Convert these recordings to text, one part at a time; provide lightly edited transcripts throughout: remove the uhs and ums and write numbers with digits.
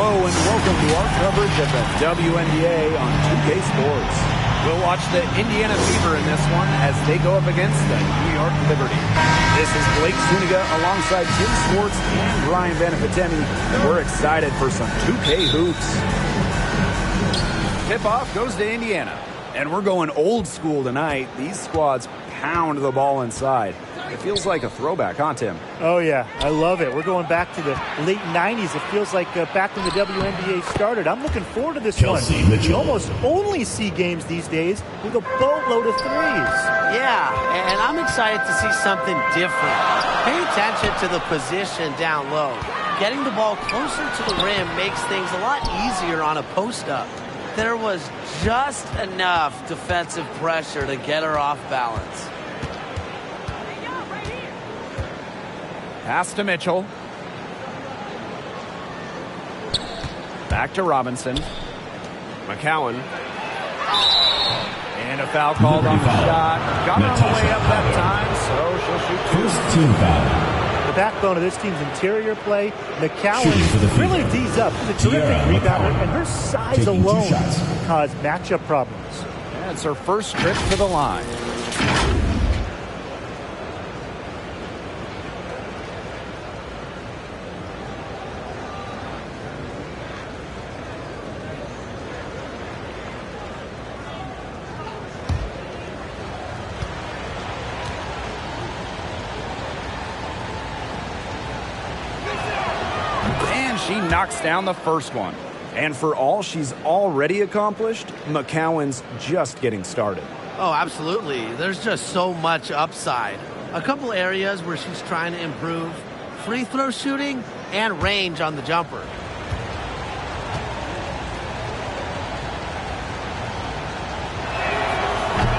Hello and welcome to our coverage of the WNBA on 2K Sports. We'll watch the Indiana Fever in this one as they go up against the New York Liberty. This is Blake Zuniga alongside Tim Swartz and Brian Vanafitemi. We're excited for some 2K hoops. Tip-off goes to Indiana. And we're going old school tonight. These squads pound the ball inside. It feels like a throwback, huh, Tim? Oh, yeah. I love it. We're going back to the late 90s. It feels like back when the WNBA started. I'm looking forward to this one. You almost only see games these days with a boatload of threes. Yeah, and I'm excited to see something different. Pay attention to the position down low. Getting the ball closer to the rim makes things a lot easier on a post-up. There was just enough defensive pressure to get her off balance. Pass to Mitchell. Back to Robinson. McCowan. And a foul called on the shot. Got her on the way up that time, so she'll shoot two. First team foul. The backbone of this team's interior play, McCowan really D's up. She's a terrific rebounder, and her size alone caused matchup problems. Yeah, it's her first trip to the line. She knocks down the first one. And for all she's already accomplished, McCowan's just getting started. Oh, absolutely. There's just so much upside. A couple areas where she's trying to improve: free throw shooting and range on the jumper.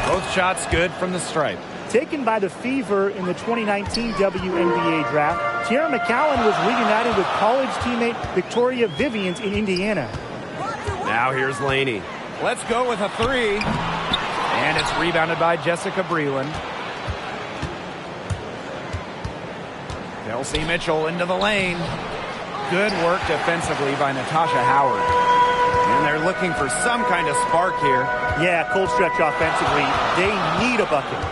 Both shots good from the stripe. Taken by the Fever in the 2019 WNBA draft, Tiara McCowan was reunited with college teammate Victoria Vivians in Indiana. Now here's Laney. Let's go with a three. And it's rebounded by Jessica Breland. Kelsey Mitchell into the lane. Good work defensively by Natasha Howard. And they're looking for some kind of spark here. Yeah, cold stretch offensively. They need a bucket.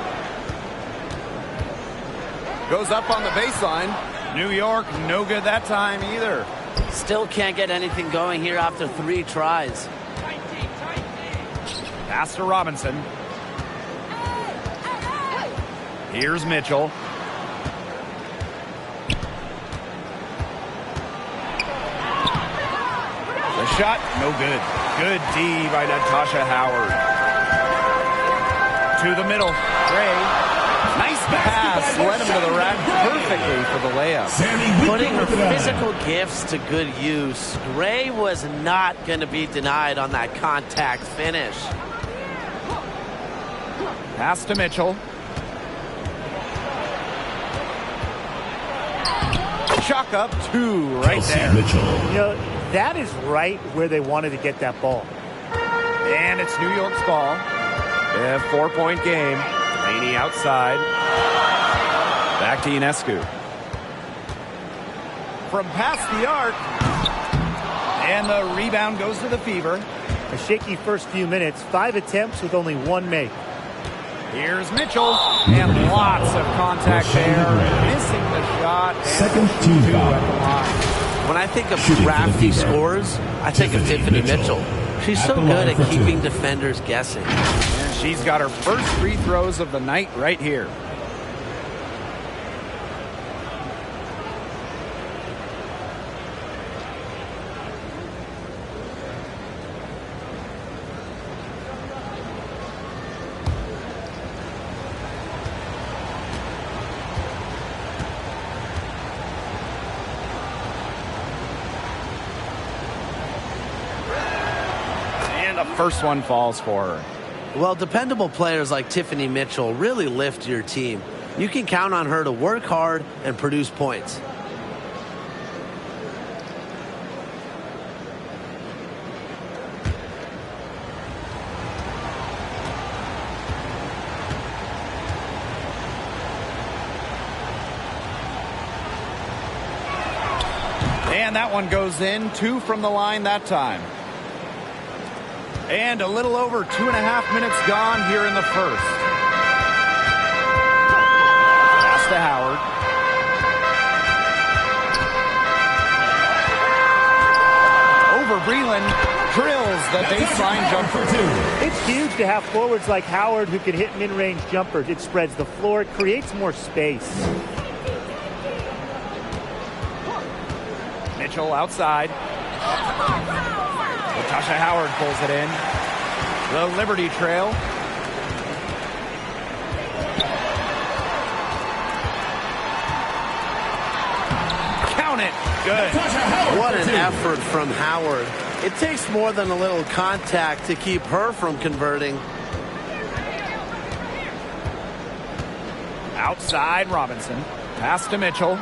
Goes up on the baseline. New York, no good that time either. Still can't get anything going here after 3 tries. Pass to Robinson. Here's Mitchell. The shot, no good. Good D by Natasha Howard. To the middle. Gray. Nice pass, led him to the rack perfectly for the layup. Putting her physical gifts to good use. Gray was not going to be denied on that contact finish. Pass to Mitchell. Chalk up 2 right there. You know, that is right where they wanted to get that ball. And it's New York's ball. A 4-point game. Laney outside. Back to Ionescu. From past the arc. And the rebound goes to the Fever. A shaky first few minutes. 5 attempts with only 1 make. Here's Mitchell. And lots of contact there. Missing the shot. Second team foul. When I think of crafty scores, I think of Tiffany Mitchell. She's so good at keeping defenders guessing. And she's got her first free throws of the night right here. First one falls for her. Well, dependable players like Tiffany Mitchell really lift your team. You can count on her to work hard and produce points. And that one goes in. 2 from the line that time. And a little over 2.5 minutes gone here in the first. Pass to Howard. Over Breland. Drills the baseline jumper. It's huge to have forwards like Howard who can hit mid-range jumpers. It spreads the floor. It creates more space. Mitchell outside. Natasha Howard pulls it in. The Liberty trail. Count it. Good. What an effort from Howard. It takes more than a little contact to keep her from converting. Outside Robinson. Pass to Mitchell.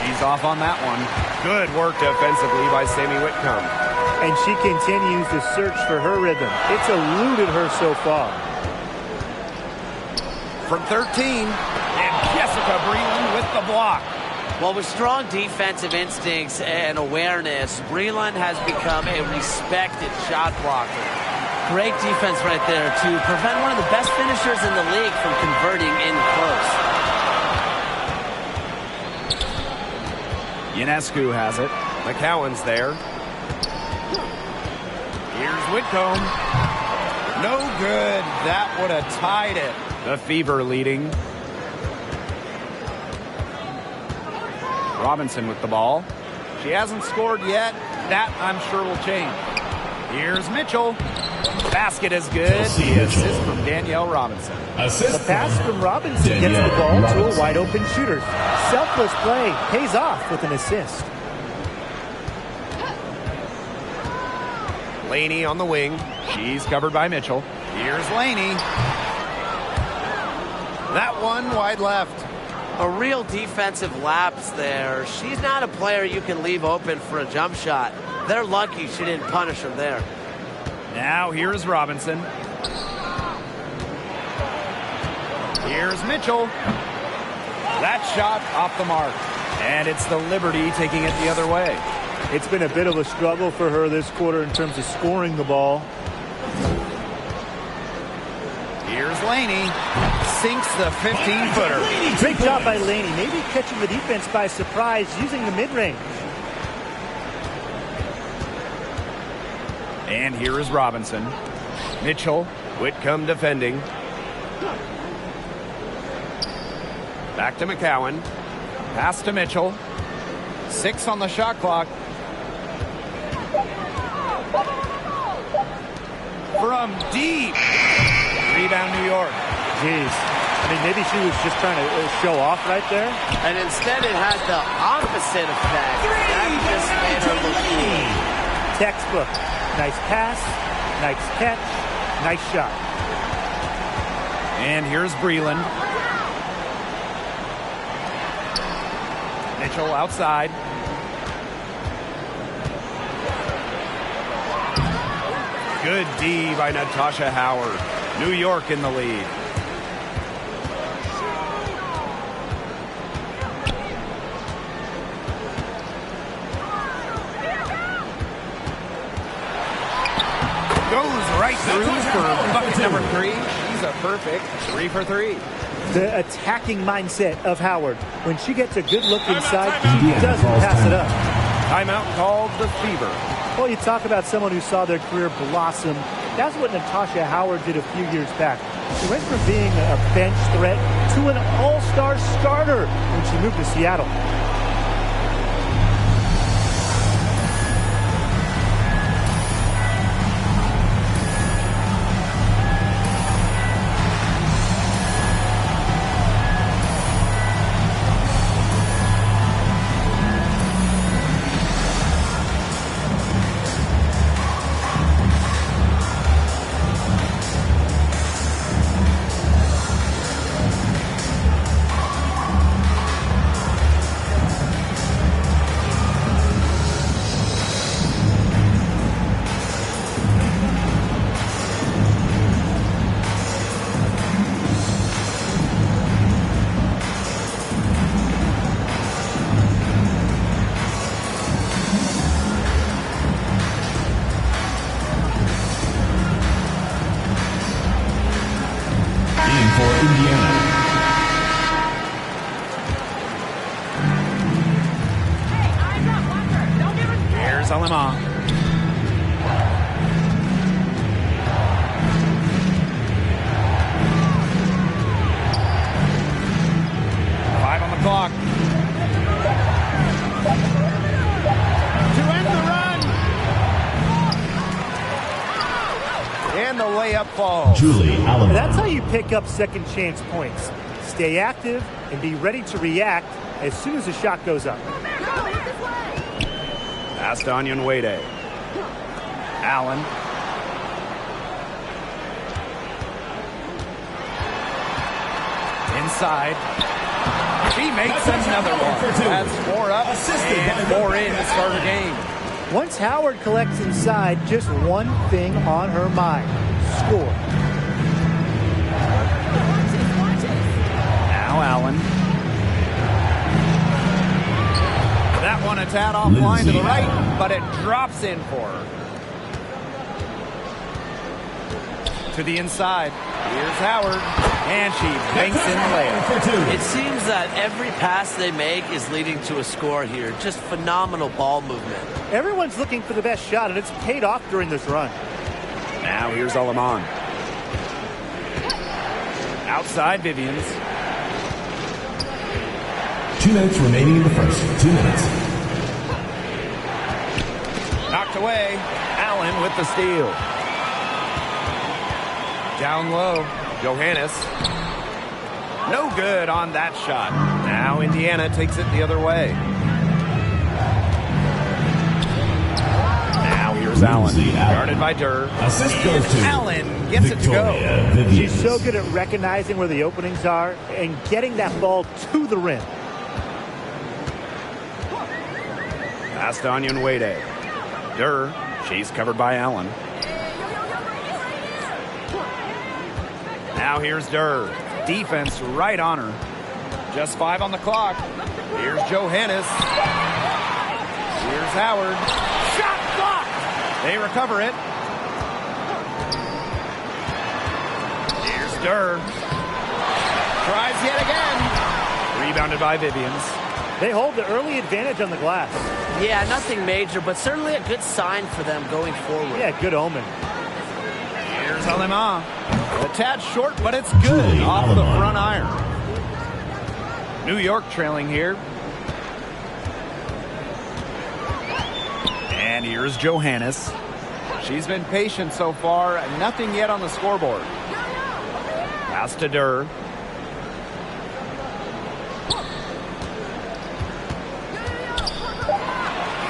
She's off on that one. Good work defensively by Sammy Whitcomb. And she continues to search for her rhythm. It's eluded her so far. From 13, and Jessica Breland with the block. Well, with strong defensive instincts and awareness, Breland has become a respected shot blocker. Great defense right there to prevent one of the best finishers in the league from converting in close. Ionescu has it. McCowan's there. Here's Whitcomb. No good. That would have tied it. The Fever leading. Robinson with the ball. She hasn't scored yet. That, I'm sure, will change. Here's Mitchell. Basket is good. The assist from Danielle Robinson. The pass from Robinson gets the ball to a wide-open shooter. Selfless play pays off with an assist. Laney on the wing. She's covered by Mitchell. Here's Laney. That one wide left. A real defensive lapse there. She's not a player you can leave open for a jump shot. They're lucky she didn't punish her there. Now here's Robinson. Here's Mitchell. That shot off the mark. And it's the Liberty taking it the other way. It's been a bit of a struggle for her this quarter in terms of scoring the ball. Here's Laney. Sinks the 15-footer. Great job by Laney. Maybe catching the defense by surprise using the mid-range. And here is Robinson. Mitchell. Whitcomb defending. Back to McCowan. Pass to Mitchell. 6 on the shot clock. From deep. Rebound New York. Jeez. I mean, maybe she was just trying to show off right there. And instead it had the opposite effect. That just made her look cool. Textbook. Nice pass. Nice catch. Nice shot. And here's Breland. Mitchell outside. Good D by Natasha Howard. New York in the lead. Goes right through for bucket number 3. She's a perfect 3 for 3. The attacking mindset of Howard. When she gets a good look inside, she doesn't pass it up. Timeout called the Fever. Well, you talk about someone who saw their career blossom. That's what Natasha Howard did a few years back. She went from being a bench threat to an all-star starter when she moved to Seattle. Alema. Five on the clock. To end the run. And the layup falls. Julie Allen. That's how you pick up second chance points. Stay active and be ready to react as soon as the shot goes up. Pass to Onyenwere. Allen. Inside. She makes another one. That's 4 up and 4 in to start her game. Once Howard collects inside, just one thing on her mind: score. Now Allen. That one a tad offline to the right, but it drops in for her. To the inside. Here's Howard, and she banks in the layup. It seems that every pass they make is leading to a score here. Just phenomenal ball movement. Everyone's looking for the best shot, and it's paid off during this run. Now here's Aleman. Outside Vivians. 2 minutes remaining in the first. 2 minutes. Knocked away. Allen with the steal. Down low. Johannes. No good on that shot. Now Indiana takes it the other way. Now here's Allen. Guarded by Durr. Assist goes to Allen gets Victoria it to go. Vivians. She's so good at recognizing where the openings are and getting that ball to the rim. Pass to Onyenwere. Durr. She's covered by Allen. Now here's Durr. Defense right on her. Just 5 on the clock. Here's Johannes. Here's Howard. Shot blocked. They recover it. Here's Durr. Tries yet again. Rebounded by Vivians. They hold the early advantage on the glass. Yeah, nothing major, but certainly a good sign for them going forward. Yeah, good omen. Here's Alema. A tad short, but it's good off the front iron. New York trailing here. And here's Johannes. She's been patient so far. Nothing yet on the scoreboard. Pass to Durr.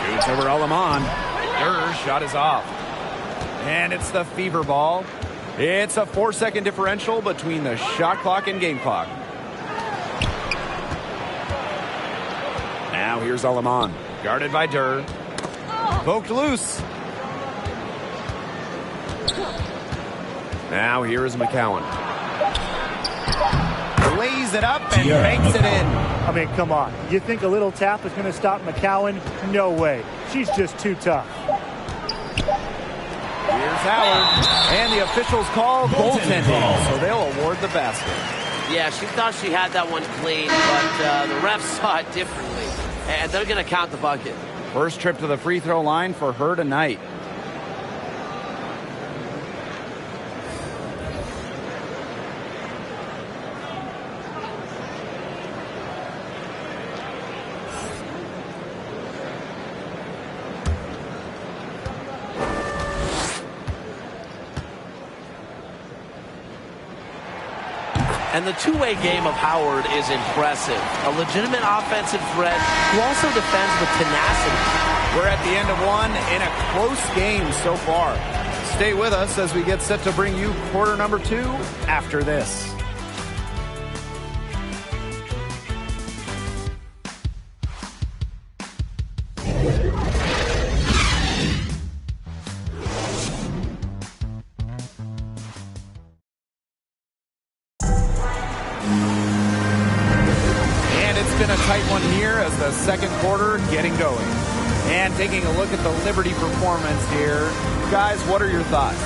Shoots over Aleman. Durr's shot is off. And it's the fever ball. It's a 4-second differential between the shot clock and game clock. Now here's Aleman. Guarded by Durr. Poked loose. Now here is McCowan. Lays it up and banks it in. I mean, come on. You think a little tap is going to stop McCowan? No way. She's just too tough. Here's Howard. And the officials call goaltending, so they'll award the basket. Yeah, she thought she had that one clean, but the refs saw it differently. And they're going to count the bucket. First trip to the free throw line for her tonight. And the two-way game of Howard is impressive. A legitimate offensive threat who also defends with tenacity. We're at the end of one in a close game so far. Stay with us as we get set to bring you quarter number 2 after this. Tight one here as the second quarter getting going. And taking a look at the Liberty performance here. Guys, what are your thoughts?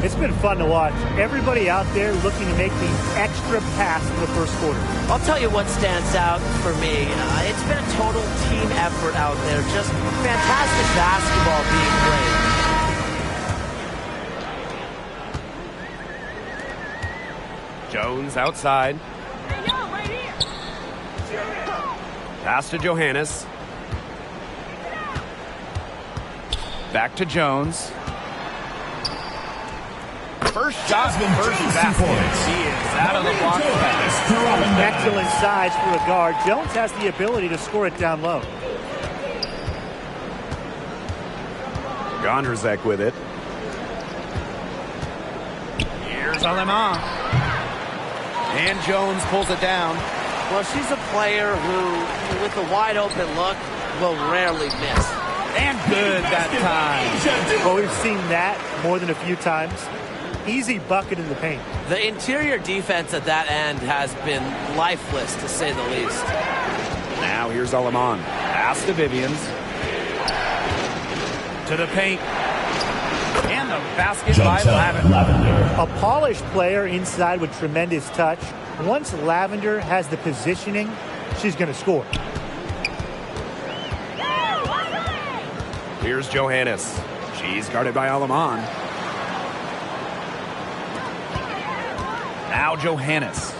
It's been fun to watch. Everybody out there looking to make the extra pass in the first quarter. I'll tell you what stands out for me. It's been a total team effort out there. Just fantastic basketball being played. Jones outside. Pass to Johannes. Back to Jones. First shot, first basket. He is out of the box pass. Excellent size for a guard. Jones has the ability to score it down low. Gondrzek with it. Here's Aleman. And Jones pulls it down. Well, she's a player who, with a wide open look, will rarely miss. And good that time. Well, we've seen that more than a few times. Easy bucket in the paint. The interior defense at that end has been lifeless, to say the least. Now here's Aleman. Pass to Vivians. To the paint. And the basket by Lavender. A polished player inside with tremendous touch. Once Lavender has the positioning, she's going to score. Here's Johannes. She's guarded by Aleman. Now Johannes.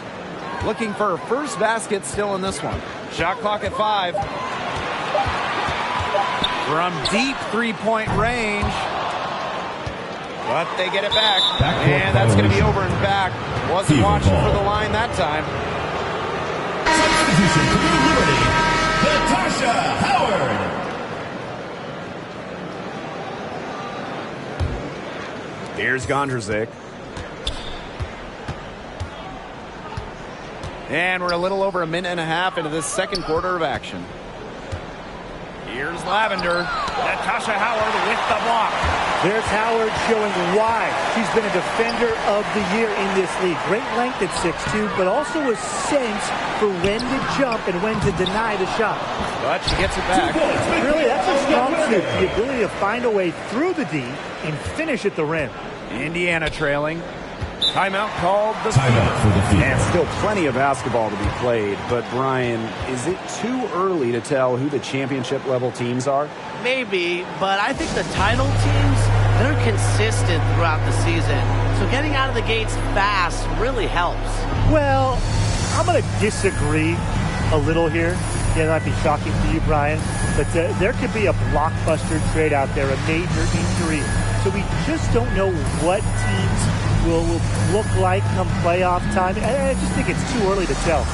Looking for her first basket still in this one. Shot clock at 5. From deep three-point range. But they get it back. And that's going to be over and back. Wasn't watching for the line that time. Substitution for the Liberty, Natasha Howard. Here's Gondrzek. And we're a little over a minute and a half into this second quarter of action. Here's Lavender. Natasha Howard with the block. There's Howard showing why she's been a defender of the year in this league. Great length at 6'2", but also a sense for when to jump and when to deny the shot. But she gets it back. Really, that's a strong suit. The ability to find a way through the D and finish at the rim. Indiana trailing. Timeout called. Timeout for the field. And still plenty of basketball to be played. But, Brian, is it too early to tell who the championship-level teams are? Maybe, but I think the title teams, they're consistent throughout the season. So getting out of the gates fast really helps. Well, I'm going to disagree a little here. Yeah, that might be shocking for you, Brian. But there could be a blockbuster trade out there, a major injury. So we just don't know what teams will look like come playoff time. I just think it's too early to tell.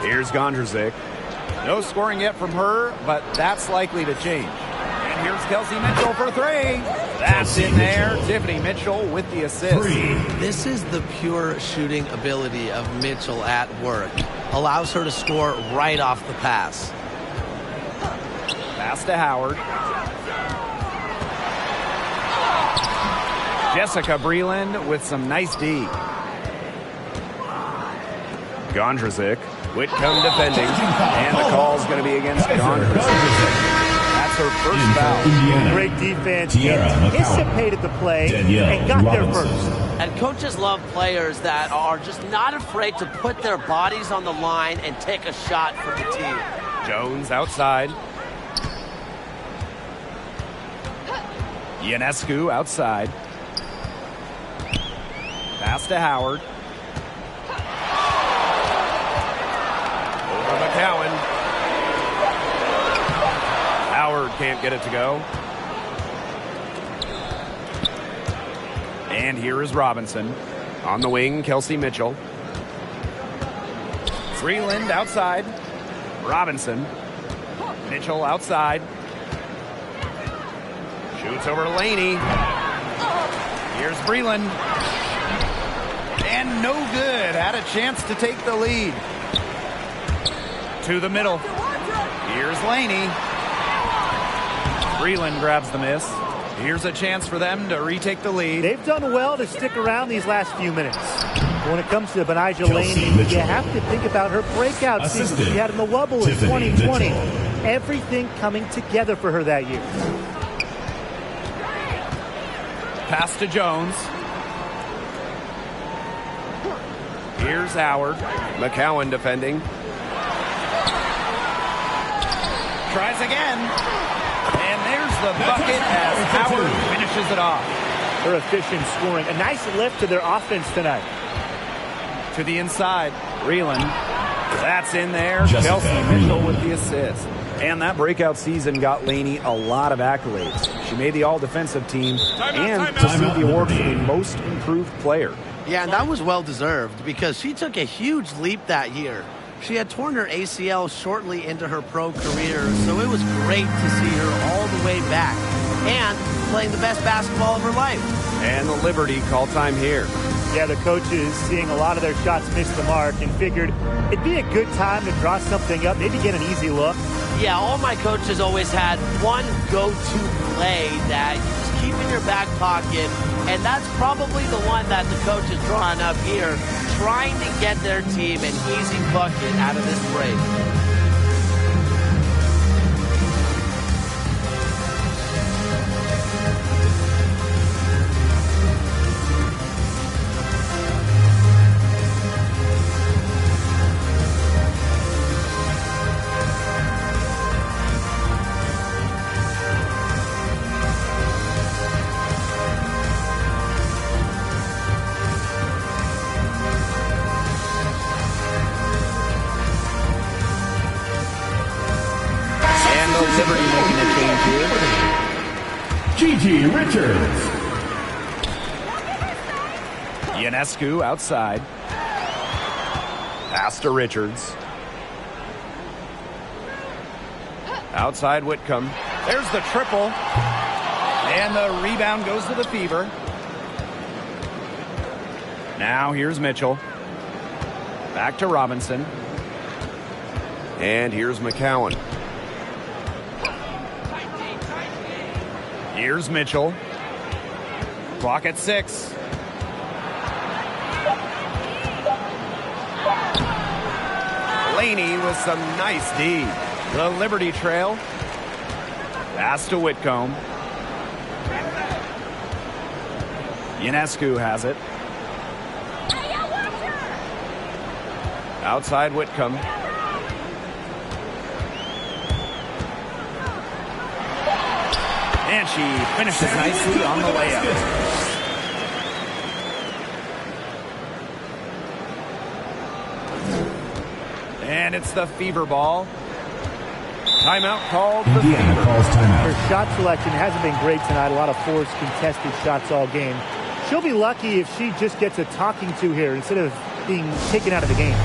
Here's Gondrzek. No scoring yet from her, but that's likely to change. And here's Kelsey Mitchell for 3. That's in there. Tiffany Mitchell with the assist. This is the pure shooting ability of Mitchell at work. Allows her to score right off the pass. Pass to Howard. Jessica Breland with some nice D. Gondrzek. Whitcomb defending, and the call's going to be against Gondrzek. That's her first foul. Great defense. Anticipated the play and got there first. And coaches love players that are just not afraid to put their bodies on the line and take a shot for the team. Jones outside. Ionescu outside. Pass to Howard. McCowan. can't get it to go. And here is Robinson. On the wing, Kelsey Mitchell. Freeland outside. Robinson. Mitchell outside. Shoots over to Laney. Here's Breland. And no good. Had a chance to take the lead. To the middle. Here's Laney. Breland grabs the miss. Here's a chance for them to retake the lead. They've done well to stick around these last few minutes. When it comes to Benijah Laney, you have to think about her breakout season she had in the Wubble in 2020. Everything coming together for her that year. Pass to Jones. Here's Howard. McCowan defending. Tries again. And there's the bucket as Howard finishes it off. Her efficient scoring. A nice lift to their offense tonight. To the inside. Breland. That's in there. Kelsey Mitchell with the assist. And that breakout season got Laney a lot of accolades. She made the all-defensive team and received the award for the most improved player. Yeah, and that was well-deserved because she took a huge leap that year. She had torn her ACL shortly into her pro career, so it was great to see her all the way back and playing the best basketball of her life. And the Liberty call time here. Yeah, the coaches seeing a lot of their shots miss the mark and figured it'd be a good time to draw something up, maybe get an easy look. Yeah, all my coaches always had one go-to play that you just keep in your back pocket, and that's probably the one that the coach is drawing up here, trying to get their team an easy bucket out of this break. Liberty making a change here. Gigi Richards. Ionescu outside. Pass to Richards. Outside Whitcomb. There's the triple. And the rebound goes to the Fever. Now here's Mitchell. Back to Robinson. And here's McCowan. Here's Mitchell. Clock at 6. Laney with some nice D. The Liberty trail. Pass to Whitcomb. Ionescu has it. Outside Whitcomb. And she finishes nicely on the layup. And it's the Fever ball. Timeout called for Indiana Fever. calls timeout. Her shot selection hasn't been great tonight. A lot of forced contested shots all game. She'll be lucky if she just gets a talking to here instead of being taken out of the game.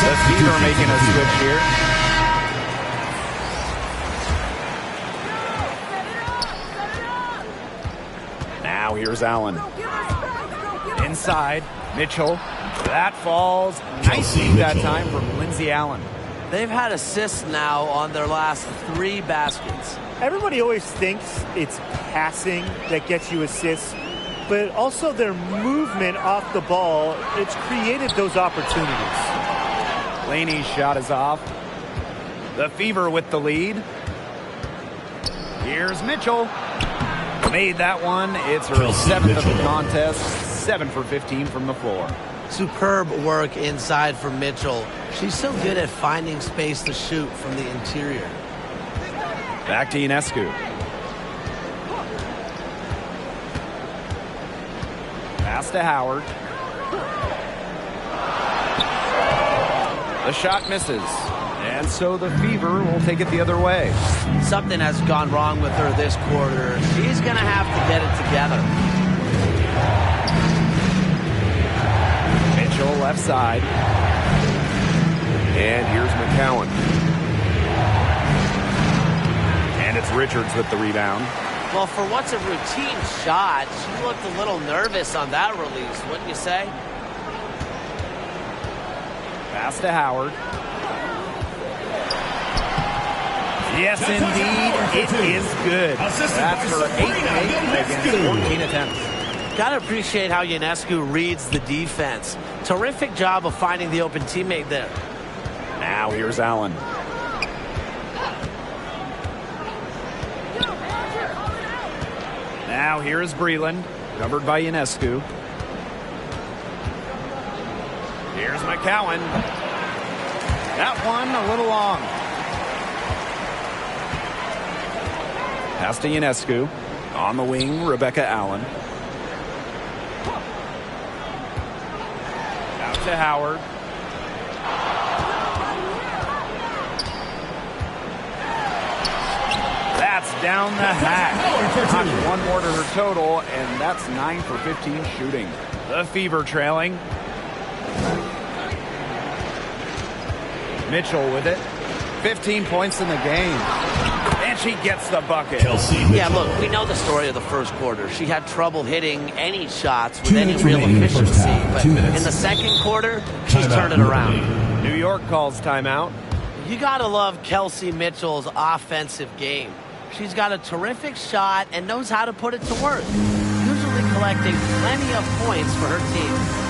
The Fever making a switch here. Now here's Allen. Inside, Mitchell. That falls nicely that time from Lindsey Allen. They've had assists now on their last 3 baskets. Everybody always thinks it's passing that gets you assists, but also their movement off the ball, it's created those opportunities. Laney's shot is off. The Fever with the lead. Here's Mitchell. Made that one. It's her 7th of the contest. 7 for 15 from the floor. Superb work inside for Mitchell. She's so good at finding space to shoot from the interior. Back to Ionescu. Pass to Howard. The shot misses. And so the Fever will take it the other way. Something has gone wrong with her this quarter. She's going to have to get it together. Mitchell left side. And here's McCowan. And it's Richards with the rebound. Well, for what's a routine shot, she looked a little nervous on that release, wouldn't you say? Pass to Howard. Yes, indeed, it is good. That's her 8th against 14 attempts. Got to appreciate how Ionescu reads the defense. Terrific job of finding the open teammate there. Now here's Allen. Now here's Breland, covered by Ionescu. Here's McCowan. That one a little long. Pass to Ionescu. On the wing, Rebecca Allen. Out to Howard. That's down the hatch. Not one more to her total, and that's 9 for 15 shooting. The Fever trailing. Mitchell with it. 15 points in the game. And she gets the bucket. Yeah, look, we know the story of the first quarter. She had trouble hitting any shots with any real efficiency. But in the second quarter, she's turned it around. New York calls timeout. You got to love Kelsey Mitchell's offensive game. She's got a terrific shot and knows how to put it to work, usually collecting plenty of points for her team.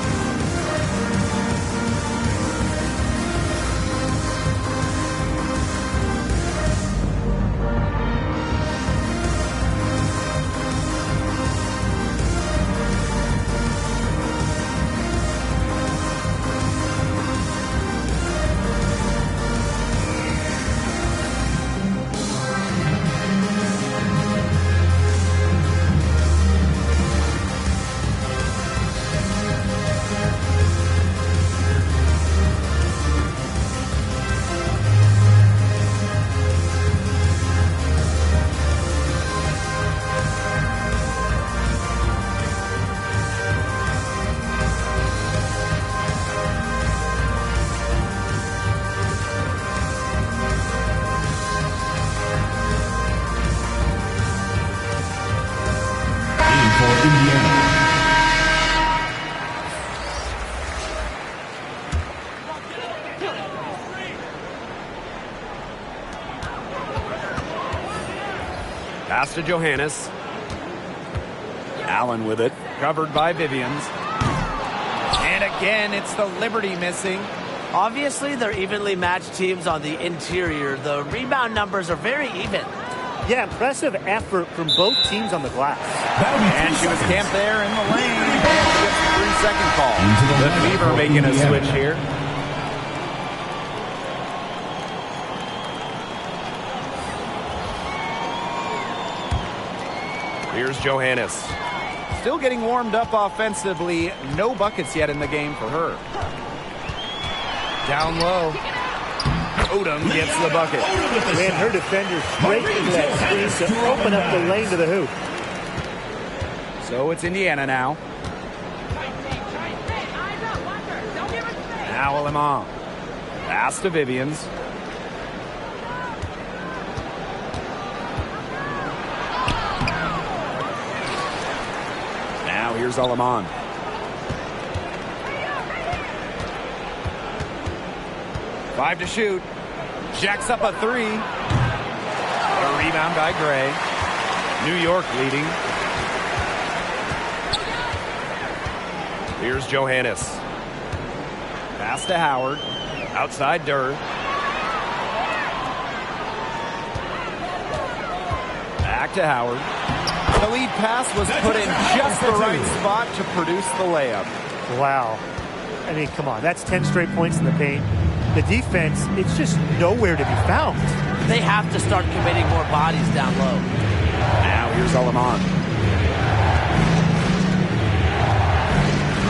Pass to Johannes. Allen with it. Covered by Vivians. And again, it's the Liberty missing. Obviously, they're evenly matched teams on the interior. The rebound numbers are very even. Yeah, impressive effort from both teams on the glass. And she was camped there in the lane. And she gets the 3-second call. The Fever making a switch here. Here's Johannes. Still getting warmed up offensively. No buckets yet in the game for her. Down low. Odom gets the bucket. And her defender straight into that screen to open up the lane to the hoop. So it's Indiana now. Now Lemon. Pass to Vivians. here's Alaman. Five to shoot. Jacks up a three. A rebound by Gray. New York leading. Here's Johannes. Pass to Howard. Outside Durr. Back to Howard. The lead pass was put in just the right spot to produce the layup. Wow. I mean, come on. That's 10 straight points in the paint. The defense, it's just nowhere to be found. They have to start committing more bodies down low. Now here's Alaman.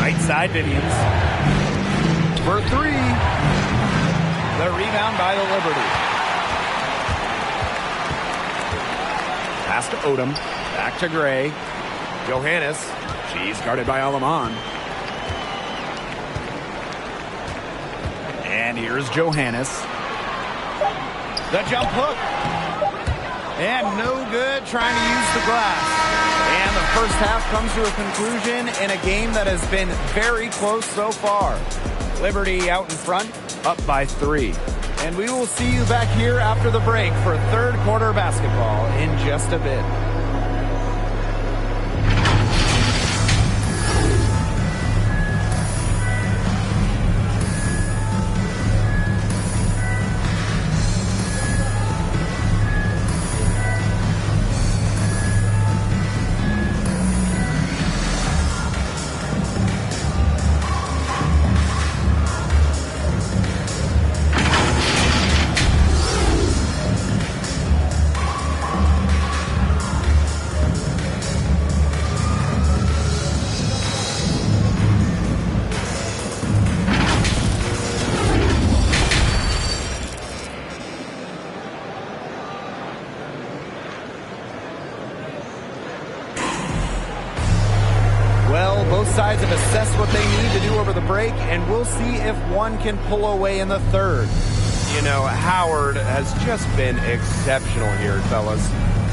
Right side, Vivians. For three. The rebound by the Liberty. Pass to Odom. Back to Gray. Johannes. She's guarded by Alaman. And here's Johannes. The jump hook. And no good trying to use the glass. And the first half comes to a conclusion in a game that has been very close so far. Liberty out in front, up by 3. And we will see you back here after the break for third quarter basketball in just a bit. Sides have assessed what they need to do over the break, and we'll see if one can pull away in the third. You know, Howard has just been exceptional here, fellas.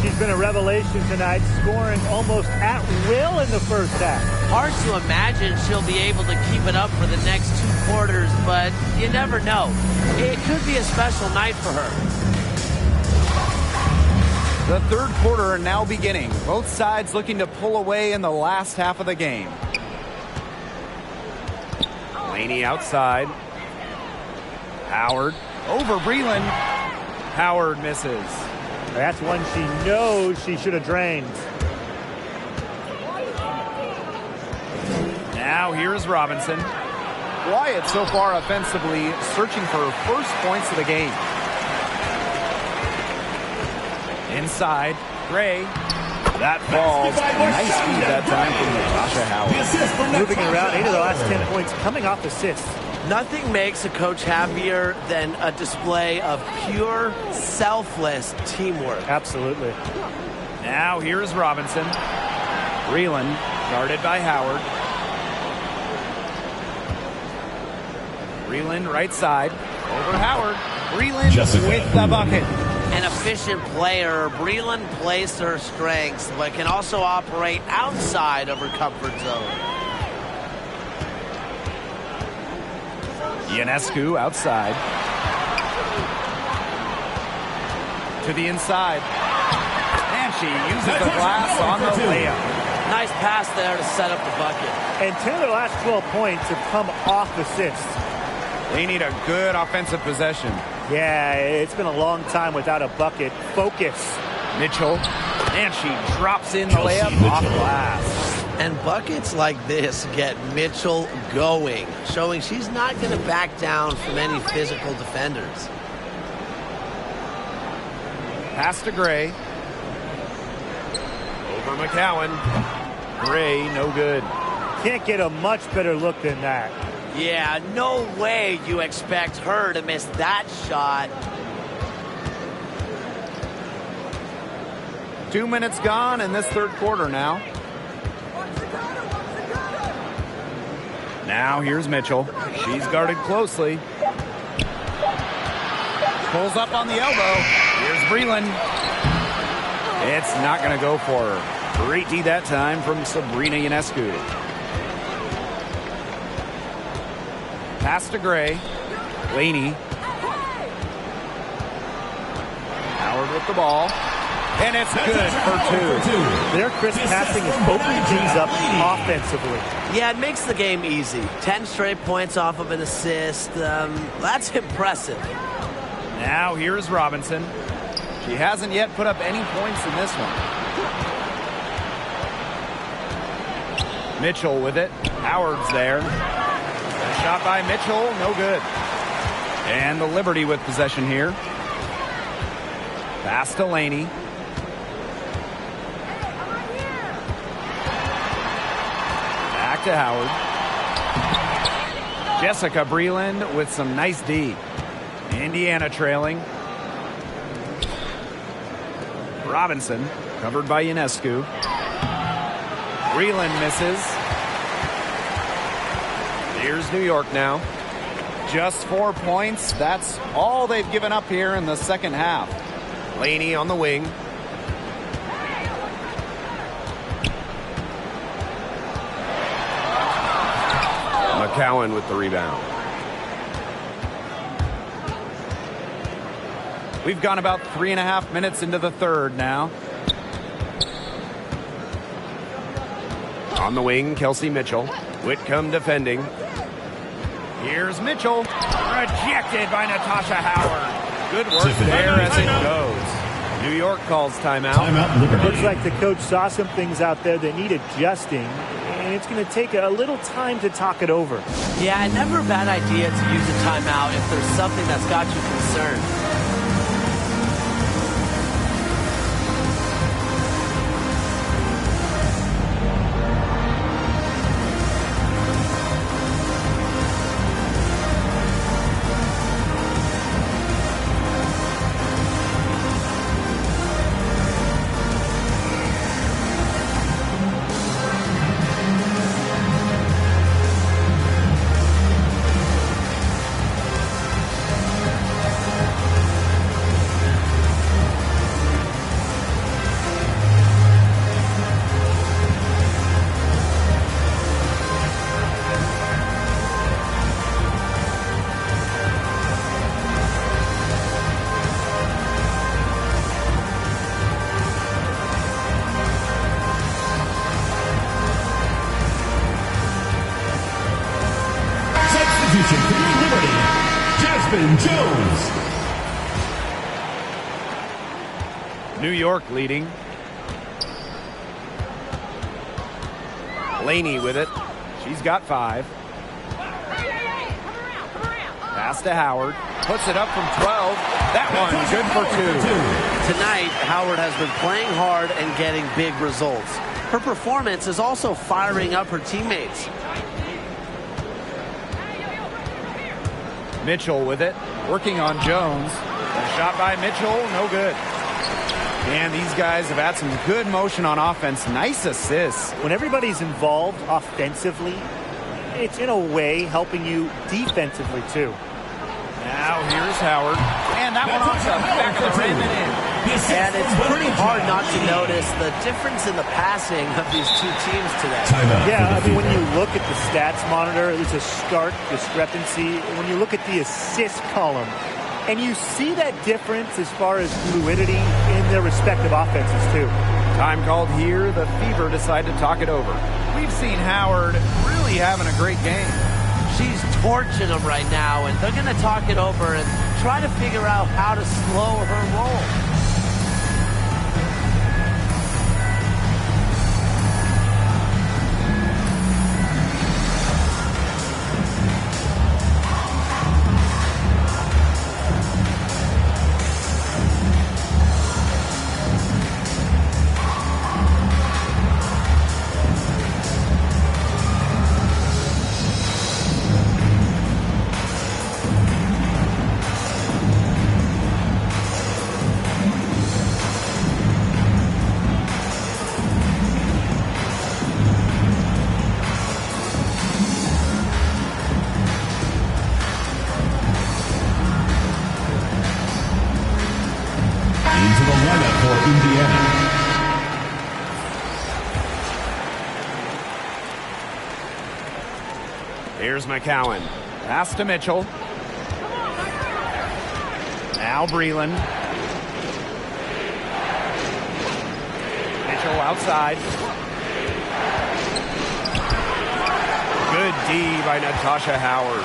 She's been a revelation tonight, scoring almost at will in the first half. Hard to imagine she'll be able to keep it up for the next 2 quarters, but you never know. It could be a special night for her. The third quarter now beginning. Both sides looking to pull away in the last half of the game. Laney outside. Howard over Breland. Howard misses. That's one she knows she should have drained. Now here's Robinson. Wyatt so far offensively searching for her first points of the game. Inside, Gray. That falls. Nice feed that time from Natasha Howard. Moving around, 8 of the last 10 points coming off assists. Nothing makes a coach happier than a display of pure, selfless teamwork. Absolutely. Now here's Robinson. Breland guarded by Howard. Breland right side. Over Howard. Breland with the bucket. An efficient player, Breland plays to her strengths, but can also operate outside of her comfort zone. Ionescu outside. To the inside. And she uses the glass on the layup. Nice pass there to set up the bucket. And 10 of their last 12 points have come off assists. They need a good offensive possession. Yeah, it's been a long time without a bucket. Focus. Mitchell. And she drops in the layup off glass. And buckets like this get Mitchell going, showing she's not going to back down from any physical defenders. Pass to Gray. Over McCowan. Gray, no good. Can't get a much better look than that. Yeah, no way you expect her to miss that shot. 2 minutes gone in this third quarter now. Now here's Mitchell. She's guarded closely. Pulls up on the elbow. Here's Breland. It's not going to go for her. Great D that time from Sabrina Ionescu. Pass to Gray. Laney. Howard with the ball. And it's good for two. Their crisp passing is opening things up offensively. Yeah, it makes the game easy. 10 straight points off of an assist. That's impressive. Now here's Robinson. She hasn't yet put up any points in this one. Mitchell with it. Howard's there. A shot by Mitchell, no good. And the Liberty with possession here. Pass to Laney. Back to Howard. Jessica Breland with some nice D. Indiana trailing. Robinson covered by Ionescu. Breland misses. Here's New York now. Just 4 points. That's all they've given up here in the second half. Laney on the wing. McCowan with the rebound. We've gone about 3.5 minutes into the third now. On the wing, Kelsey Mitchell. Whitcomb defending. Here's Mitchell. Rejected by Natasha Howard. Good work there as it goes. New York calls timeout. Looks like the coach saw some things out there that need adjusting, and it's going to take a little time to talk it over. Yeah, never a bad idea to use a timeout if there's something that's got you concerned. New York leading. Laney with it. She's got 5. Pass to Howard. Puts it up from 12. That one good for 2. Tonight, Howard has been playing hard and getting big results. Her performance is also firing up her teammates. Mitchell with it. Working on Jones. A shot by Mitchell. No good. And these guys have had some good motion on offense. Nice assists. When everybody's involved offensively, it's in a way helping you defensively too. Now here's Howard. And that one off the back of the rim and in. And it's pretty hard not to notice the difference in the passing of these two teams today. Yeah, I mean, when you look at the stats monitor, there's a stark discrepancy. When you look at the assist column, and you see that difference as far as fluidity in their respective offenses, too. Time called here. The Fever decide to talk it over. We've seen Howard really having a great game. She's torching them right now, and they're going to talk it over and try to figure out how to slow her roll. Here's McCowan. Pass to Mitchell. Now Breland. Mitchell outside. Good D by Natasha Howard.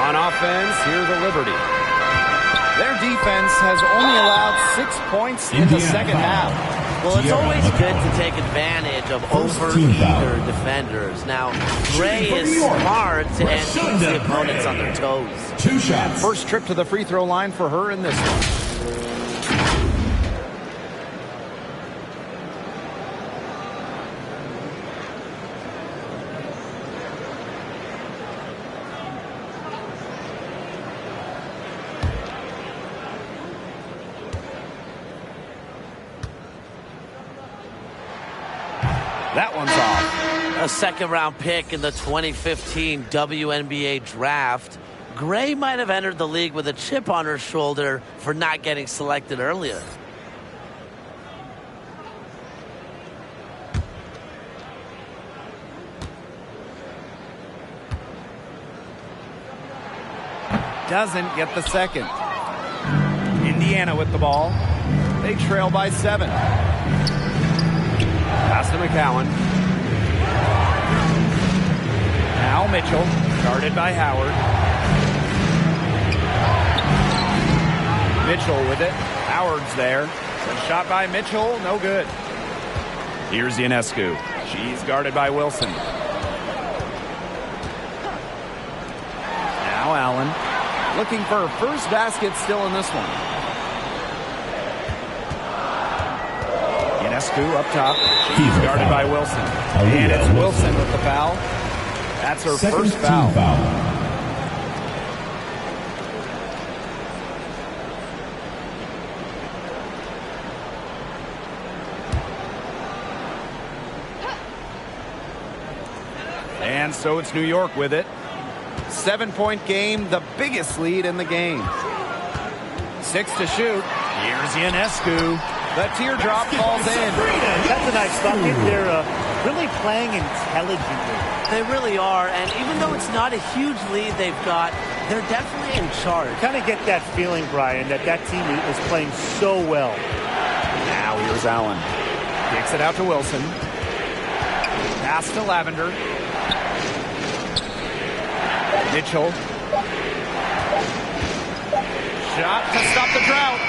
On offense, here's the Liberty. Their defense has only allowed 6 points in the second half. Well, it's always good to take advantage of over-eager defenders. Now, Gray is smart and keeps the opponents on their toes. 2 shots. First trip to the free throw line for her in this one. That one's off. A second-round pick in the 2015 WNBA draft. Gray might have entered the league with a chip on her shoulder for not getting selected earlier. Doesn't get the second. Indiana with the ball. They trail by 7. Pass to McCowan. Now Mitchell, guarded by Howard. Mitchell with it. Howard's there. A shot by Mitchell, no good. Here's Ionescu. She's guarded by Wilson. Now Allen. Looking for her first basket still in this one. Ionescu up top. She's guarded by Wilson. And it's Wilson with the foul. That's her first foul. And so it's New York with it. 7-point game, the biggest lead in the game. 6 to shoot. Here's Ionescu. The teardrop falls in. That's a nice bucket. They're really playing intelligently. They really are, and even though it's not a huge lead they've got, they're definitely in charge. Kind of get that feeling, Brian, that team is playing so well. Now here's Allen. Kicks it out to Wilson. Pass to Lavender. Mitchell. Shot to stop the drought.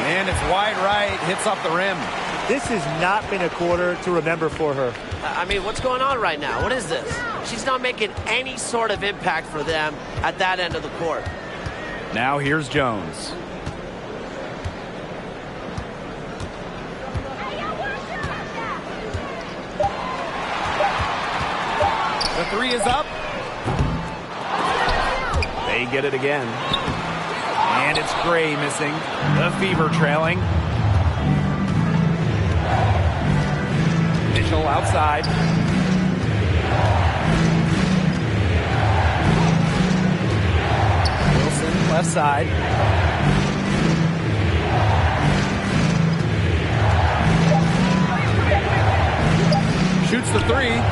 And it's wide right, hits off the rim. This has not been a quarter to remember for her. I mean, what's going on right now? What is this? She's not making any sort of impact for them at that end of the court. Now here's Jones. The 3 is up. They get it again. And it's Gray missing. The Fever trailing. Mitchell outside. Wilson left side. Shoots the 3.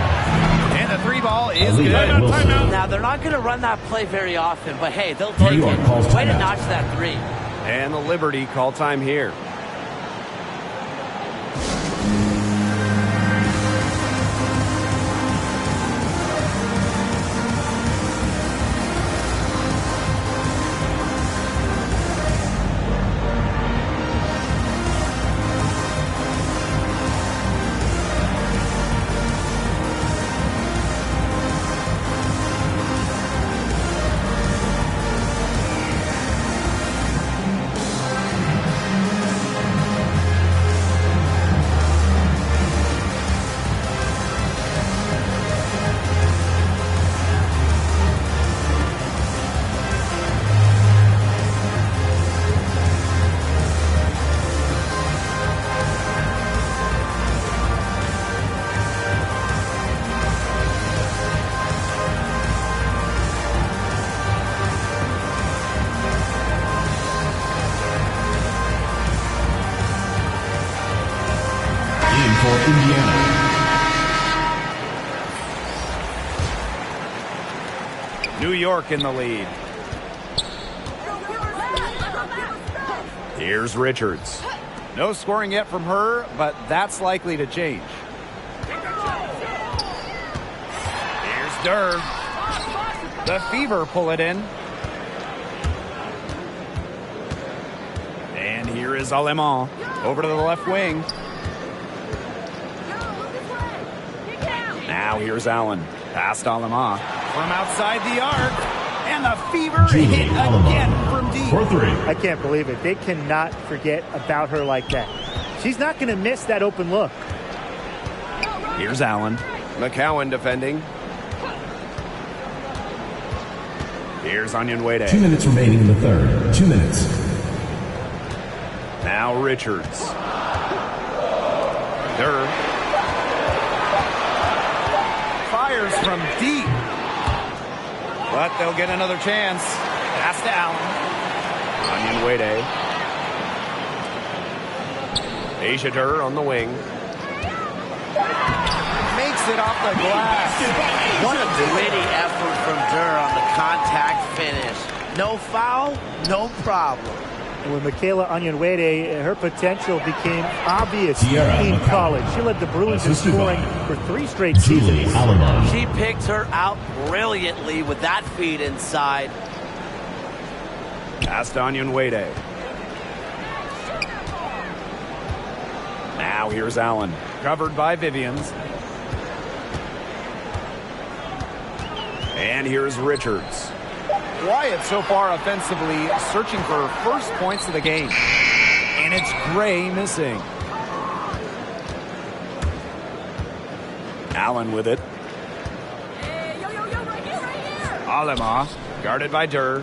And the 3 ball is good. Now, they're not going to run that play very often, but hey, they'll take it. Way to notch that 3. And the Liberty call time here. for Indiana. New York in the lead. Here's Richards. No scoring yet from her, but that's likely to change. Here's Durr. The Fever pull it in. And here is Alemán over to the left wing. Now here's Allen. Past Alemán from outside the arc. And the Fever hit again from deep. For 3. I can't believe it. They cannot forget about her like that. She's not going to miss that open look. Here's Allen. McCowan defending. Here's Onyenwere. 2 minutes remaining in the third. 2 minutes. Now Richards. Durr. Fires from deep. But they'll get another chance. Pass to Allen. Onyenwere. Asia Durr on the wing. Makes it off the glass. What a gritty effort from Durr on the contact finish. No foul, no problem. And with Michaela Onyenwere, her potential became obvious in college. She led the Bruins in scoring for 3 straight seasons. She picked her out brilliantly with that feed inside. Past Onyenwere. Now here's Allen. Covered by Vivians. And here's Richards. Quiet so far offensively, searching for first points of the game. And it's Gray missing. Allen with it. Alemán, guarded by Durr.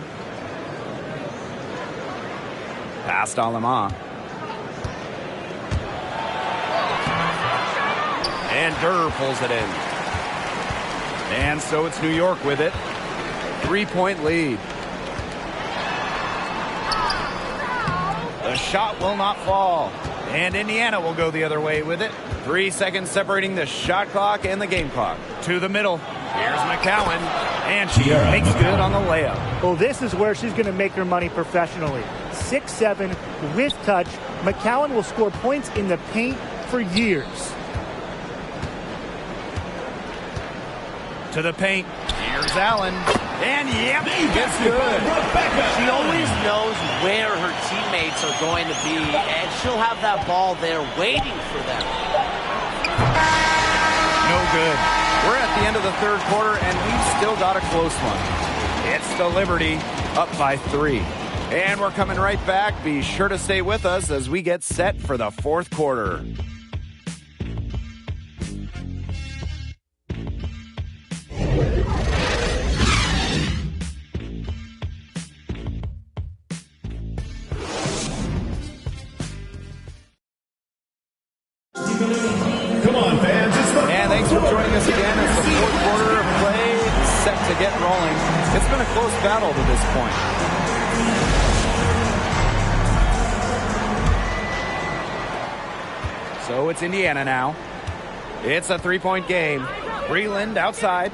Past Alemán. And Durr pulls it in. And so it's New York with it. 3-point lead. The shot will not fall. And Indiana will go the other way with it. 3 seconds separating the shot clock and the game clock. To the middle. Here's McCowan. And she makes good on the layup. Well, this is where she's going to make her money professionally. 6'7", with touch. McCowan will score points in the paint for years. To the paint. Here's Allen. And yep, gets good. She always knows where her teammates are going to be, and she'll have that ball there waiting for them. No good. We're at the end of the third quarter, and we've still got a close one. It's the Liberty, up by 3. And we're coming right back. Be sure to stay with us as we get set for the fourth quarter. Come on, fans. It's the And thanks for joining us again as the fourth quarter of play set to get rolling. It's been a close battle to this point. So it's Indiana now. It's a 3-point game. Breland outside.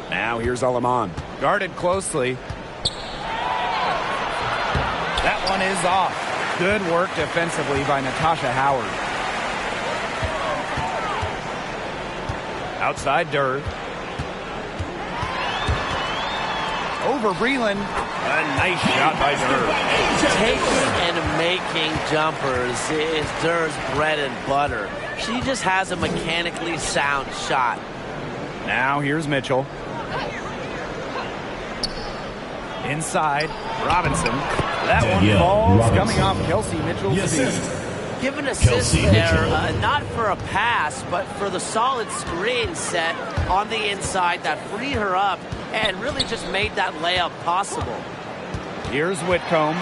Now here's Alemán. Guarded closely. That one is off. Good work defensively by Natasha Howard. Outside Durr. Over Breland. A nice shot by Durr. Taking and making jumpers is Durr's bread and butter. She just has a mechanically sound shot. Now here's Mitchell. Inside, Robinson. That Danielle one falls Robinson. coming off Kelsey Mitchell's feet. Give an assist Kelsey there, Mitchell. not for a pass, but for the solid screen set on the inside that freed her up and really just made that layup possible. Here's Whitcomb.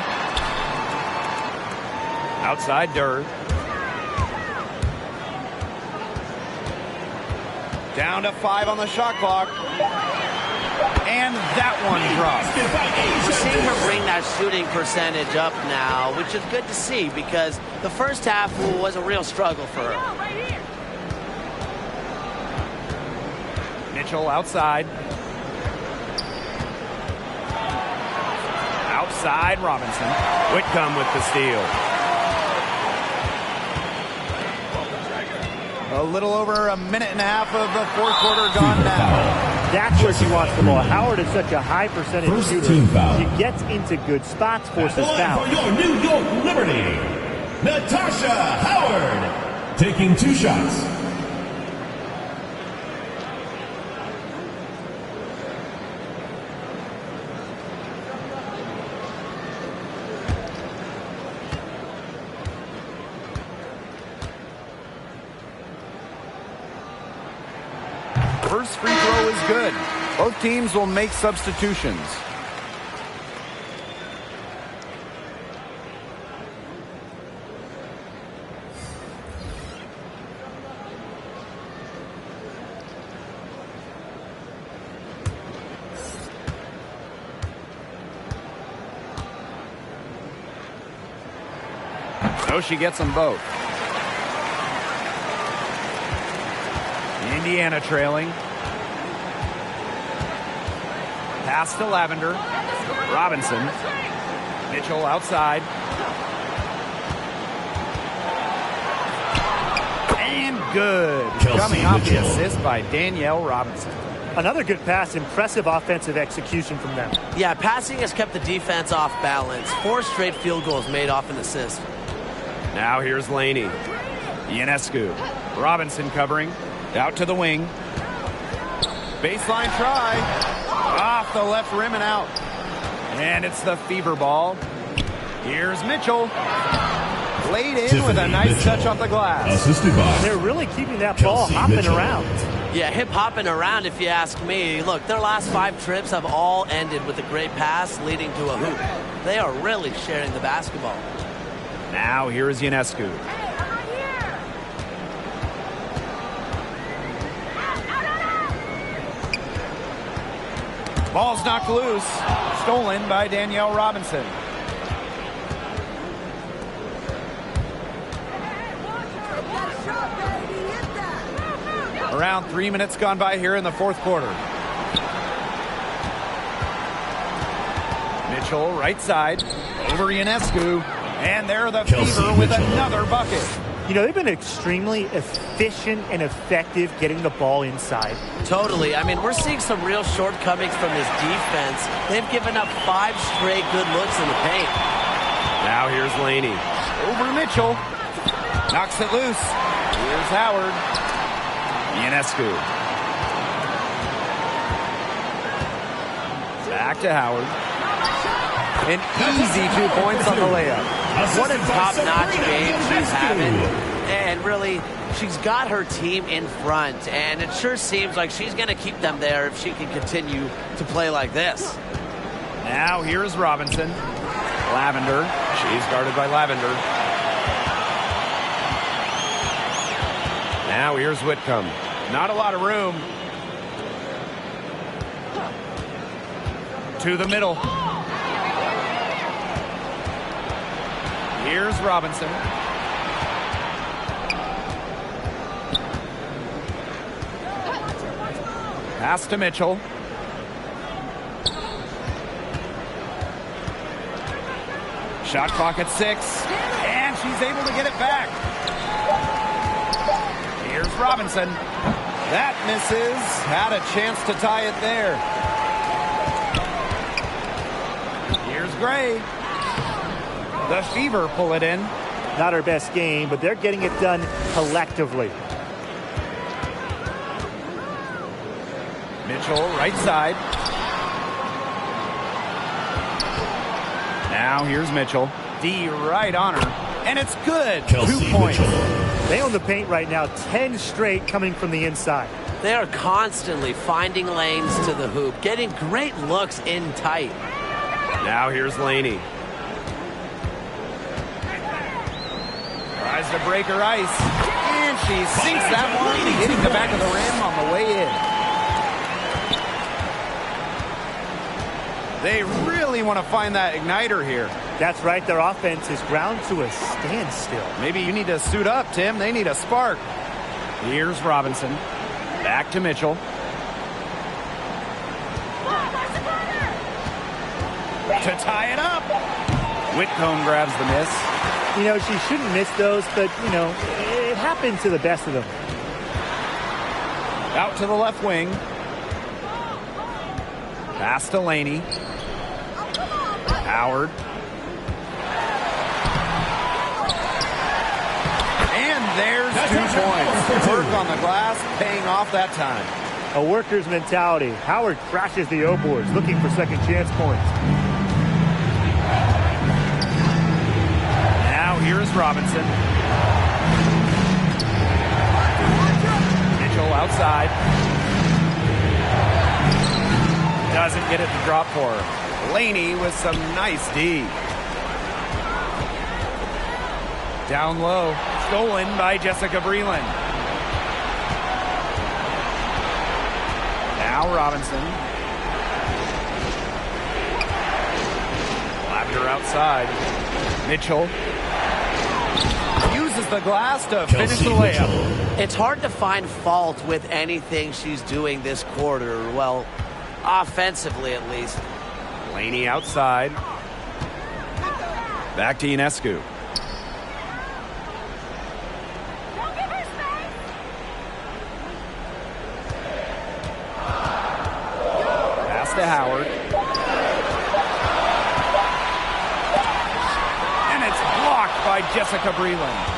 Outside Durr. Down to 5 on the shot clock. And that one drops. We're seeing her bring that shooting percentage up now, which is good to see because the first half was a real struggle for her. Mitchell outside. Outside Robinson. Whitcomb with the steal. A little over a minute and a half of the fourth quarter gone now. That's where she wants the ball. Howard is such a high percentage shooter. She gets into good spots, forces fouls. For your New York Liberty, Natasha Howard, taking 2 shots. First free throw is good. Both teams will make substitutions. So she gets them both. Indiana trailing. Pass to Lavender. Robinson. Mitchell outside. And good. Coming off the assist by Danielle Robinson. Another good pass. Impressive offensive execution from them. Yeah, passing has kept the defense off balance. 4 straight field goals made off an assist. Now here's Laney. Ionescu. Robinson covering. Out to the wing. Baseline try. Off the left rim and out. And it's the Fever ball. Here's Mitchell. Laid in with a nice touch off the glass. Assisted by. They're really keeping that ball hopping around. Yeah, hip hopping around if you ask me. Look, their last 5 trips have all ended with a great pass leading to a hoop. They are really sharing the basketball. Now here is Ionescu. Ball's knocked loose. Stolen by Danielle Robinson. Around 3 minutes gone by here in the fourth quarter. Mitchell right side. Over Ionescu. And there the Fever with another bucket. You know, they've been extremely efficient and effective getting the ball inside. Totally. I mean, we're seeing some real shortcomings from this defense. They've given up 5 straight good looks in the paint. Now here's Laney. Over Mitchell. Knocks it loose. Here's Howard. Ionescu. Back to Howard. An easy 2 points on the layup. What a top-notch game she's having. And really, she's got her team in front. And it sure seems like she's going to keep them there if she can continue to play like this. Now here's Robinson. Lavender. She's guarded by Lavender. Now here's Whitcomb. Not a lot of room. To the middle. Here's Robinson. Pass to Mitchell. Shot clock at 6. And she's able to get it back. Here's Robinson. That misses. Had a chance to tie it there. Here's Gray. The Fever pull it in. Not her best game, but they're getting it done collectively. Mitchell, right side. Now here's Mitchell. D right on her. And it's good. 2 points. Mitchell. They own the paint right now. 10 straight coming from the inside. They are constantly finding lanes to the hoop, getting great looks in tight. Now here's Laney. Tries to break her ice. And she sinks that one, hitting the back of the rim on the way in. They really want to find that igniter here. That's right. Their offense is ground to a standstill. Maybe you need to suit up, Tim. They need a spark. Here's Robinson. Back to Mitchell. to tie it up. Whitcomb grabs the miss. You know, she shouldn't miss those, but, you know, it happens to the best of them. Out to the left wing. Pass to Laney. Howard. And there's 2 points. Work on the glass, paying off that time. A worker's mentality. Howard crashes the O-boards, looking for second chance points. Now here's Robinson. Mitchell outside. Doesn't get it to drop for her. Laney with some nice D. Down low. Stolen by Jessica Breland. Now Robinson. Lavender outside. Mitchell uses the glass to finish the layup. It's hard to find fault with anything she's doing this quarter. Well, offensively at least. Laney outside. Back to Ionescu. Pass to Howard. And it's blocked by Jessica Breland.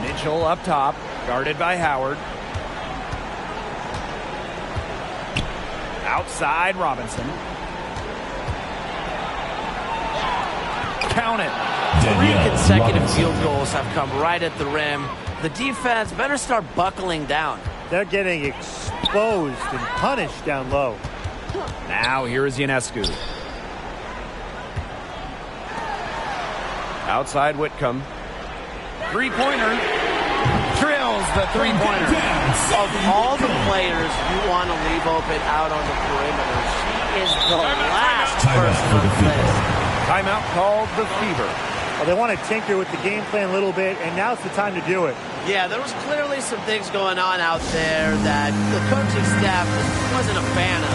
Mitchell up top, guarded by Howard. Outside Robinson. Count it. 3 consecutive field goals have come right at the rim. The defense better start buckling down. They're getting exposed and punished down low. Now here is Ionescu. Outside Whitcomb. Three-pointer. Drills the three-pointer. Of all the players you want to leave open out on the perimeter, she is the last person on the list. Timeout called the Fever. Well, they want to tinker with the game plan a little bit, and now's the time to do it. Yeah, there was clearly some things going on out there that the coaching staff wasn't a fan of.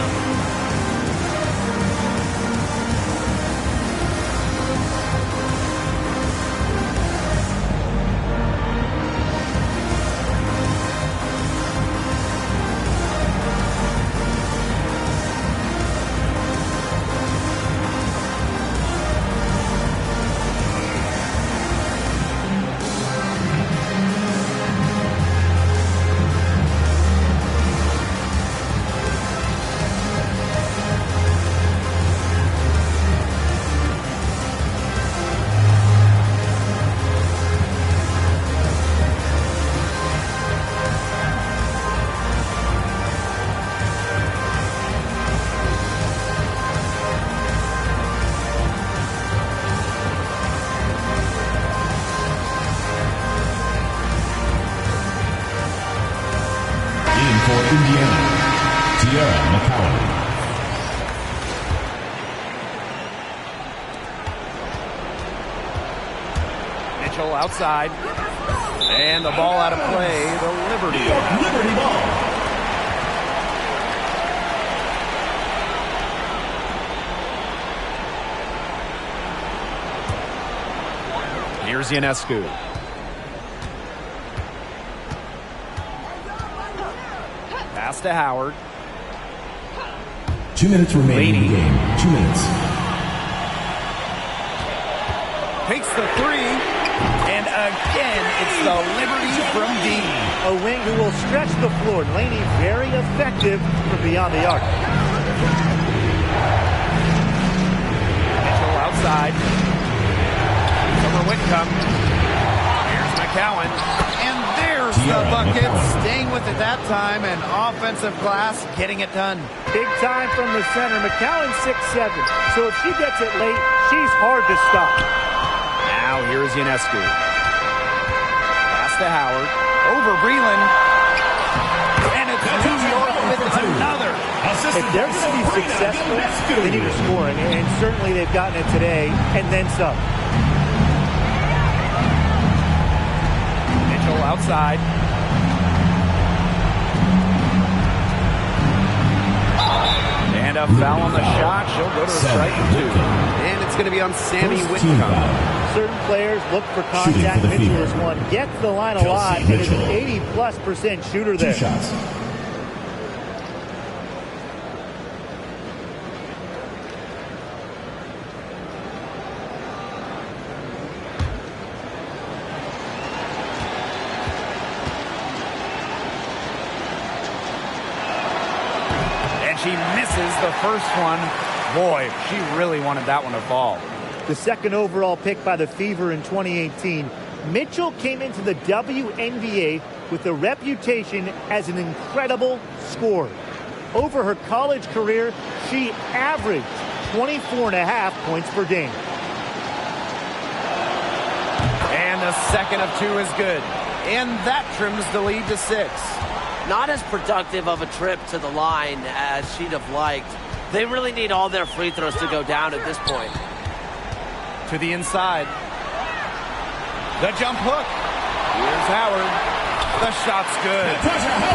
Outside. And the ball out of play. The Liberty ball. Here's Ionescu. Pass to Howard. 2 minutes remaining in the game. 2 minutes. Takes the three. And again, it's the Liberty from D. A wing who will stretch the floor. Laney very effective from beyond the arc. Mitchell outside. Over Whitcomb. Here's McCowan. And there's the bucket. Staying with it that time. And offensive glass getting it done. Big time from the center. McCowan 6'7". So if she gets it late, she's hard to stop. Now here's Ionescu. Pass to Howard. Over Breland. And it's New York with another. If they're going to be successful, they need to score. And certainly they've gotten it today and then some. Mitchell outside. And a foul on the shot. She'll go to a strike 2. And it's going to be on Sammy Whitcomb. Certain players look for contact. Mitchell is one. Gets the line a lot and is an 80+% shooter there. 2 shots. She misses the first one. Boy, she really wanted that one to fall. The second overall pick by the Fever in 2018, Mitchell came into the WNBA with a reputation as an incredible scorer. Over her college career, she averaged 24.5 points per game. And the second of 2 is good. And that trims the lead to 6. Not as productive of a trip to the line as she'd have liked. They really need all their free throws to go down at this point. To the inside. The jump hook. Here's Howard. The shot's good.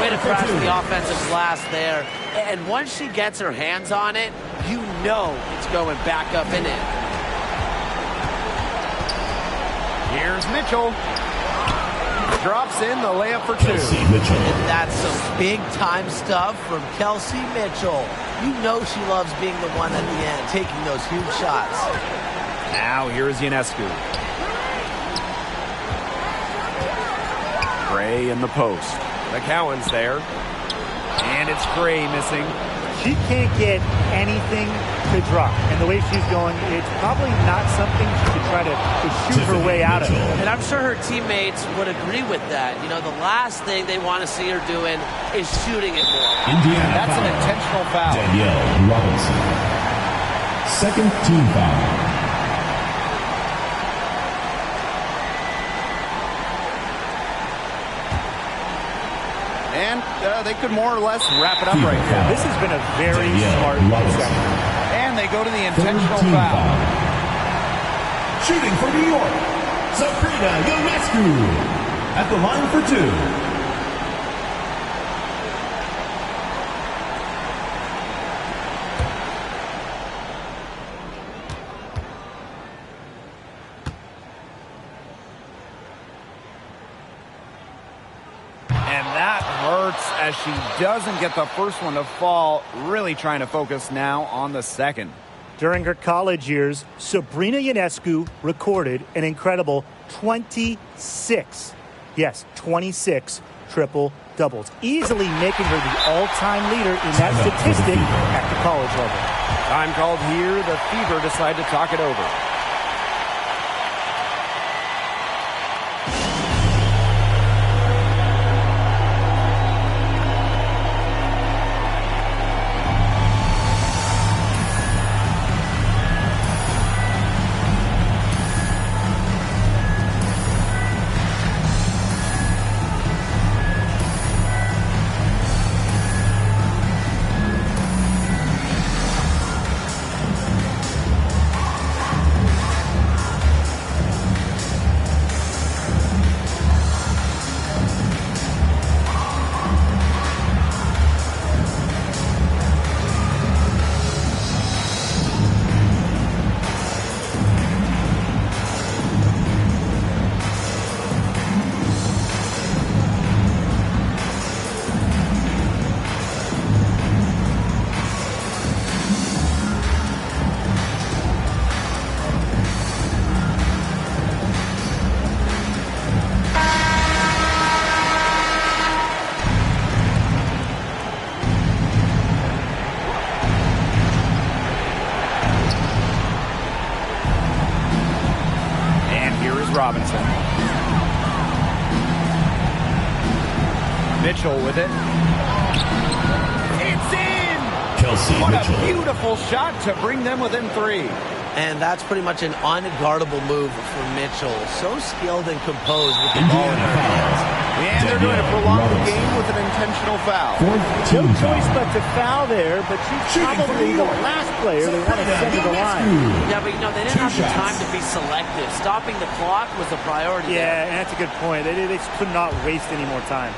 Way to crash the offensive glass there. And once she gets her hands on it, you know it's going back up and in. Here's Mitchell. Drops in the layup for 2. And that's some big-time stuff from Kelsey Mitchell. You know she loves being the one at the end, taking those huge shots. Now here's Ionescu. Gray in the post. McCowan's there. And it's Gray missing. She can't get anything to drop. And the way she's going, it's probably not something she should try to shoot her way out of. And I'm sure her teammates would agree with that. You know, the last thing they want to see her doing is shooting it more. Indiana That's an intentional foul. Danielle Robinson. Second team foul. And they could more or less wrap it up right here. This has been a very smart possession. And they go to the intentional foul. Shooting for New York, Sabrina Ionescu at the line for 2. As she doesn't get the first one to fall, really trying to focus now on the second. During her college years, Sabrina Ionescu recorded an incredible 26, yes, 26 triple-doubles, easily making her the all-time leader in that statistic at the college level. Time called here. The Fever decide to talk it over. Robinson. Mitchell with it. It's in! Kelsey what Mitchell. A beautiful shot to bring them within 3. And that's pretty much an unguardable move for Mitchell. So skilled and composed with the ball in her hands. And they're going to prolong the game with an intentional foul. No choice but to foul there, but she's probably the last player they want to send to the line. Yeah, but you know, they didn't have the time to be selective. Stopping the clock was the priority. Yeah, and that's a good point. They could not waste any more time.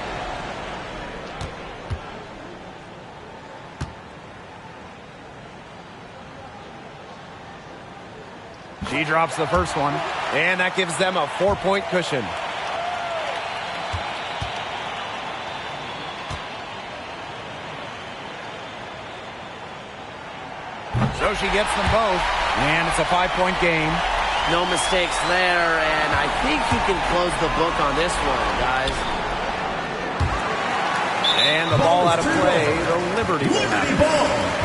He drops the first one, and that gives them a 4-point cushion. So she gets them both, and it's a 5-point game. No mistakes there, and I think you can close the book on this one, guys. And the ball out of play. The Liberty will have it. Ball.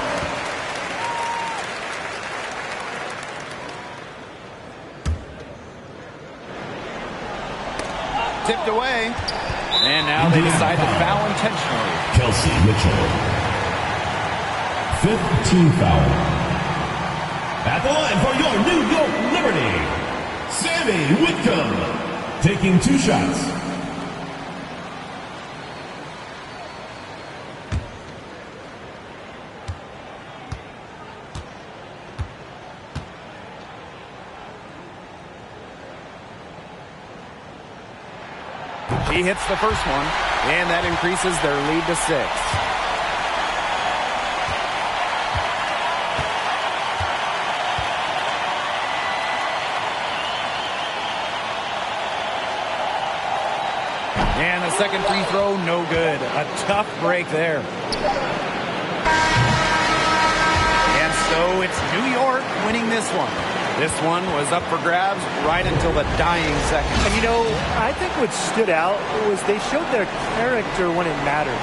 Tipped away. And now they decide to foul intentionally. Kelsey Mitchell. 5th team foul. At the line for your New York Liberty, Sammy Whitcomb, taking 2 shots. She hits the first one, and that increases their lead to 6. And the second free throw, no good. A tough break there. And so it's New York winning this one. This one was up for grabs right until the dying second. And you know, I think what stood out was they showed their character when it mattered,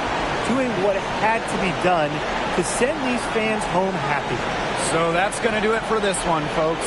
doing what had to be done to send these fans home happy. So that's going to do it for this one, folks.